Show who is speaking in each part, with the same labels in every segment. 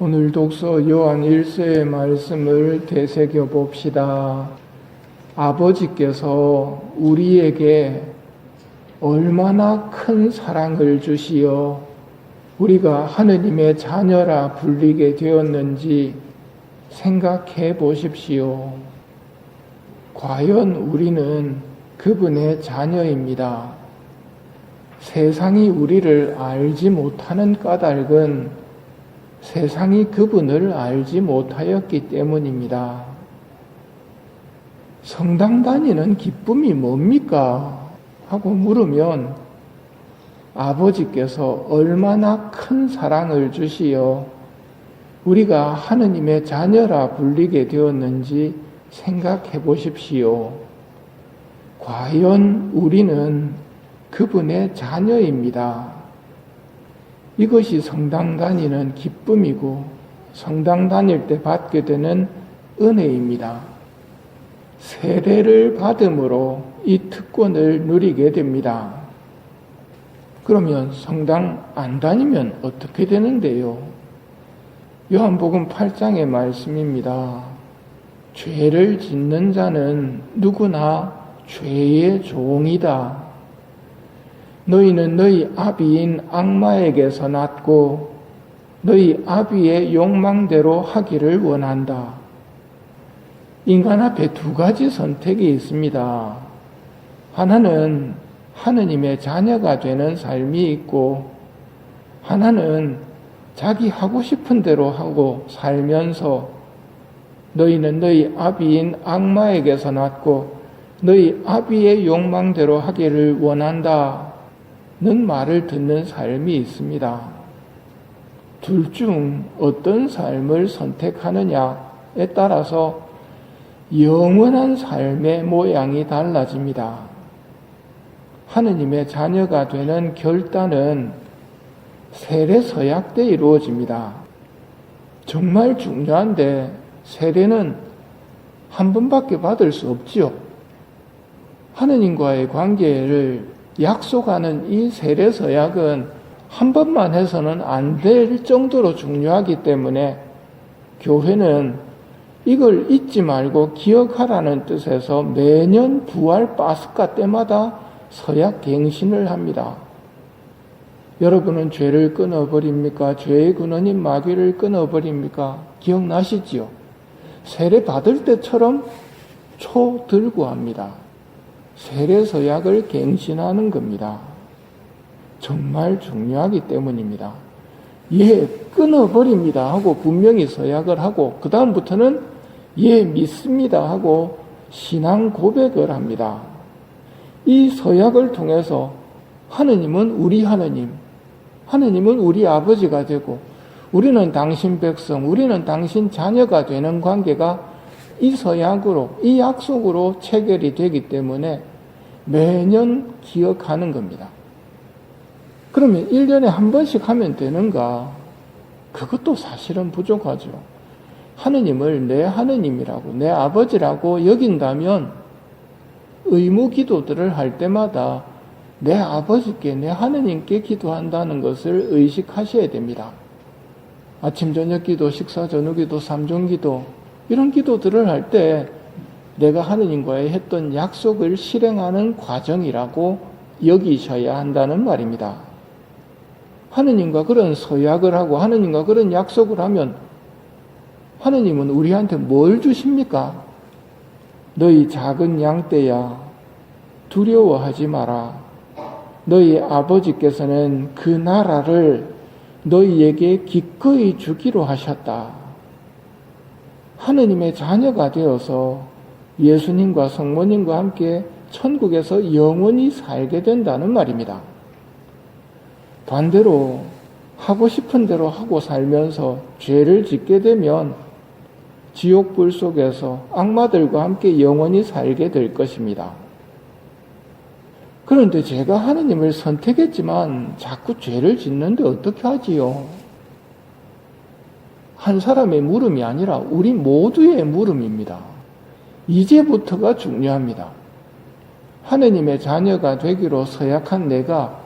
Speaker 1: 오늘 독서 요한 1서의 말씀을 되새겨 봅시다. 아버지께서 우리에게 얼마나 큰 사랑을 주시어 우리가 하느님의 자녀라 불리게 되었는지 생각해 보십시오. 과연 우리는 그분의 자녀입니다. 세상이 우리를 알지 못하는 까닭은 세상이 그분을 알지 못하였기 때문입니다. 성당 다니는 기쁨이 뭡니까? 하고 물으면 아버지께서 얼마나 큰 사랑을 주시어 우리가 하느님의 자녀라 불리게 되었는지 생각해 보십시오. 과연 우리는 그분의 자녀입니다. 이것이 성당 다니는 기쁨이고 성당 다닐 때 받게 되는 은혜입니다. 세례를 받음으로 이 특권을 누리게 됩니다. 그러면 성당 안 다니면 어떻게 되는데요? 요한복음 8장의 말씀입니다. 죄를 짓는 자는 누구나 죄의 종이다. 너희는 너희 아비인 악마에게서 났고 너희 아비의 욕망대로 하기를 원한다. 인간 앞에 두 가지 선택이 있습니다. 하나는 하느님의 자녀가 되는 삶이 있고 하나는 자기 하고 싶은 대로 하고 살면서 너희는 너희 아비인 악마에게서 났고 너희 아비의 욕망대로 하기를 원한다. 는 말을 듣는 삶이 있습니다. 둘 중 어떤 삶을 선택하느냐에 따라서 영원한 삶의 모양이 달라집니다. 하느님의 자녀가 되는 결단은 세례 서약 때 이루어집니다. 정말 중요한데 세례는 한 번밖에 받을 수 없지요. 하느님과의 관계를 약속하는 이 세례 서약은 한 번만 해서는 안 될 정도로 중요하기 때문에 교회는 이걸 잊지 말고 기억하라는 뜻에서 매년 부활 파스카 때마다 서약 갱신을 합니다. 여러분은 죄를 끊어버립니까? 죄의 근원인 마귀를 끊어버립니까? 기억나시지요? 세례 받을 때처럼 초 들고 합니다. 세례 서약을 갱신하는 겁니다. 정말 중요하기 때문입니다. 예, 끊어버립니다 하고 분명히 서약을 하고 그 다음부터는 예, 믿습니다 하고 신앙 고백을 합니다. 이 서약을 통해서 하느님은 우리 하느님, 하느님은 우리 아버지가 되고 우리는 당신 백성, 우리는 당신 자녀가 되는 관계가 이 서약으로, 이 약속으로 체결이 되기 때문에 매년 기억하는 겁니다. 그러면 1년에 한 번씩 하면 되는가? 그것도 사실은 부족하죠. 하느님을 내 하느님이라고, 내 아버지라고 여긴다면 의무 기도들을 할 때마다 내 아버지께, 내 하느님께 기도한다는 것을 의식하셔야 됩니다. 아침, 저녁 기도, 식사, 저녁 기도, 삼종 기도, 이런 기도들을 할 때 내가 하느님과의 했던 약속을 실행하는 과정이라고 여기셔야 한다는 말입니다. 하느님과 그런 서약을 하고 하느님과 그런 약속을 하면 하느님은 우리한테 뭘 주십니까? 너희 작은 양떼야 두려워하지 마라. 너희 아버지께서는 그 나라를 너희에게 기꺼이 주기로 하셨다. 하느님의 자녀가 되어서 예수님과 성모님과 함께 천국에서 영원히 살게 된다는 말입니다. 반대로 하고 싶은 대로 하고 살면서 죄를 짓게 되면 지옥불 속에서 악마들과 함께 영원히 살게 될 것입니다. 그런데 제가 하느님을 선택했지만 자꾸 죄를 짓는데 어떻게 하지요? 한 사람의 물음이 아니라 우리 모두의 물음입니다. 이제부터가 중요합니다. 하느님의 자녀가 되기로 서약한 내가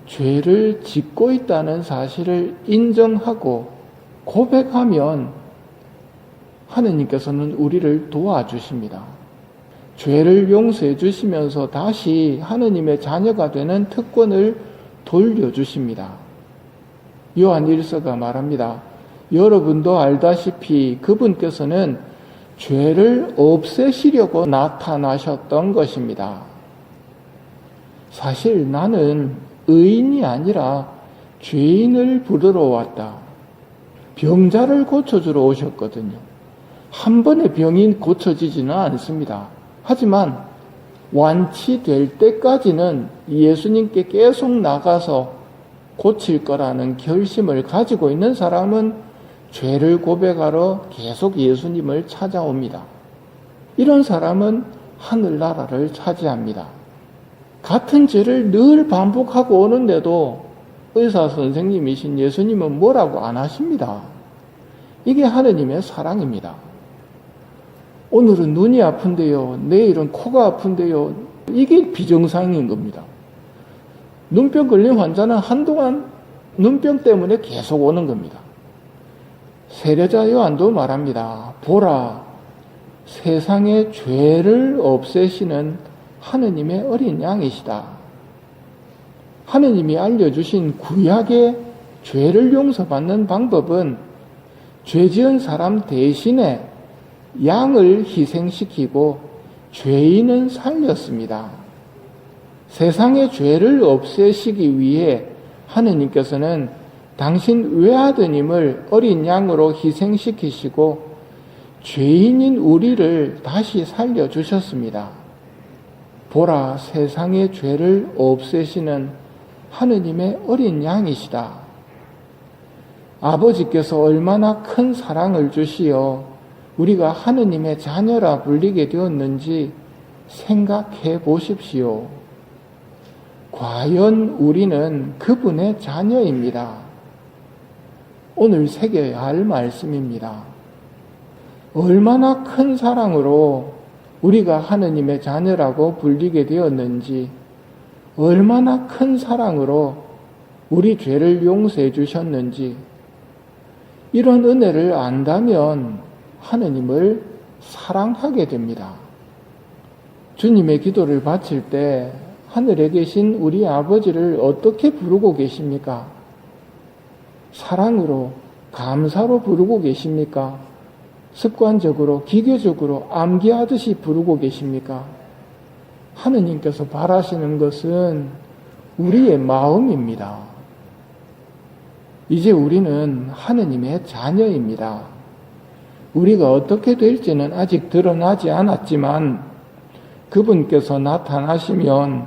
Speaker 1: 죄를 짓고 있다는 사실을 인정하고 고백하면 하느님께서는 우리를 도와주십니다. 죄를 용서해 주시면서 다시 하느님의 자녀가 되는 특권을 돌려주십니다. 요한 1서가 말합니다. 여러분도 알다시피 그분께서는 죄를 없애시려고 나타나셨던 것입니다. 사실 나는 의인이 아니라 죄인을 부르러 왔다. 병자를 고쳐주러 오셨거든요. 한 번에 병이 고쳐지지는 않습니다. 하지만 완치될 때까지는 예수님께 계속 나가서 고칠 거라는 결심을 가지고 있는 사람은 죄를 고백하러 계속 예수님을 찾아옵니다. 이런 사람은 하늘나라를 차지합니다. 같은 죄를 늘 반복하고 오는데도 의사 선생님이신 예수님은 뭐라고 안 하십니다. 이게 하느님의 사랑입니다. 오늘은 눈이 아픈데요. 내일은 코가 아픈데요. 이게 비정상인 겁니다. 눈병 걸린 환자는 한동안 눈병 때문에 계속 오는 겁니다. 세례자 요한도 말합니다. 보라, 세상의 죄를 없애시는 하느님의 어린 양이시다. 하느님이 알려주신 구약의 죄를 용서받는 방법은 죄 지은 사람 대신에 양을 희생시키고 죄인은 살렸습니다. 세상의 죄를 없애시기 위해 하느님께서는 당신 외아드님을 어린 양으로 희생시키시고 죄인인 우리를 다시 살려주셨습니다. 보라, 세상의 죄를 없애시는 하느님의 어린 양이시다. 아버지께서 얼마나 큰 사랑을 주시어 우리가 하느님의 자녀라 불리게 되었는지 생각해 보십시오. 과연 우리는 그분의 자녀입니다. 오늘 새겨야 할 말씀입니다. 얼마나 큰 사랑으로 우리가 하느님의 자녀라고 불리게 되었는지, 얼마나 큰 사랑으로 우리 죄를 용서해 주셨는지, 이런 은혜를 안다면 하느님을 사랑하게 됩니다. 주님의 기도를 바칠 때 하늘에 계신 우리 아버지를 어떻게 부르고 계십니까? 사랑으로, 감사로 부르고 계십니까? 습관적으로, 기계적으로 암기하듯이 부르고 계십니까? 하느님께서 바라시는 것은 우리의 마음입니다. 이제 우리는 하느님의 자녀입니다. 우리가 어떻게 될지는 아직 드러나지 않았지만 그분께서 나타나시면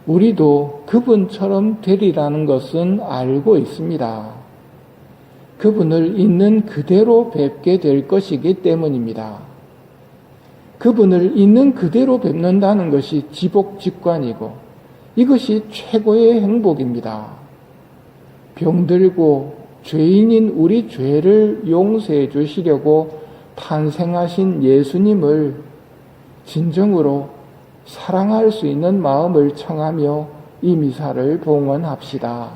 Speaker 1: 우리도 그분처럼 되리라는 것은 알고 있습니다. 그분을 있는 그대로 뵙게 될 것이기 때문입니다. 그분을 있는 그대로 뵙는다는 것이 지복직관이고 이것이 최고의 행복입니다. 병들고 죄인인 우리 죄를 용서해 주시려고 탄생하신 예수님을 진정으로 사랑할 수 있는 마음을 청하며 이 미사를 봉헌합시다.